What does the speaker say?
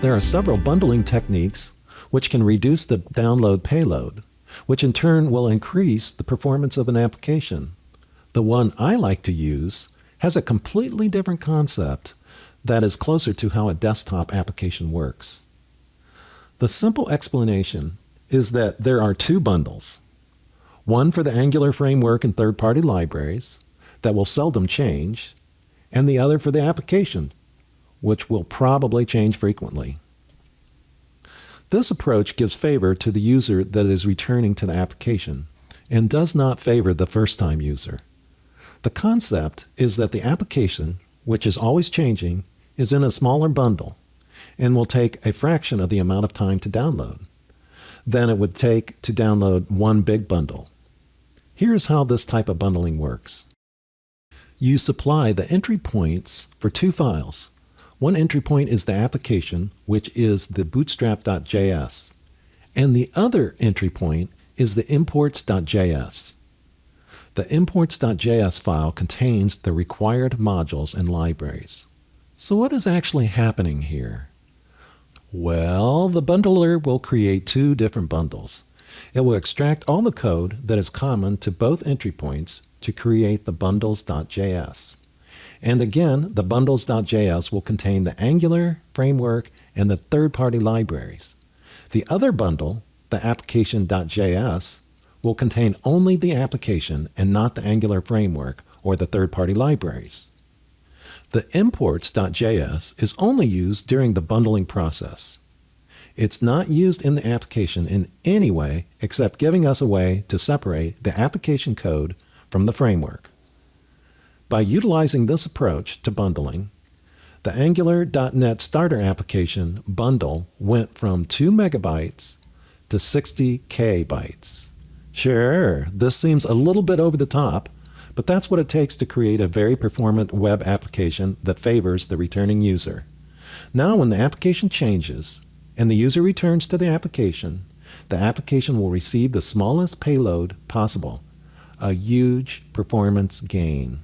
There are several bundling techniques which can reduce the download payload, which in turn will increase the performance of an application. The one I like to use has a completely different concept that is closer to how a desktop application works. The simple explanation is that there are two bundles, one for the Angular framework and third-party libraries that will seldom change, and the other for the application, which will probably change frequently. This approach gives favor to the user that is returning to the application and does not favor the first-time user. The concept is that the application, which is always changing, is in a smaller bundle and will take a fraction of the amount of time to download than it would take to download one big bundle. Here's how this type of bundling works. You supply the entry points for two files. One entry point is the application, which is the bootstrap.js, and the other entry point is the imports.js. The imports.js file contains the required modules and libraries. So what is actually happening here? Well, the bundler will create two different bundles. It will extract all the code that is common to both entry points to create the bundles.js. And again, the bundles.js will contain the Angular framework and the third-party libraries. The other bundle, the application.js, will contain only the application and not the Angular framework or the third-party libraries. The imports.js is only used during the bundling process. It's not used in the application in any way except giving us a way to separate the application code from the framework. By utilizing this approach to bundling, the Angular.NET Starter application bundle went from 2 megabytes to 60K bytes. Sure, this seems a little bit over the top, but that's what it takes to create a very performant web application that favors the returning user. Now when the application changes and the user returns to the application will receive the smallest payload possible, a huge performance gain.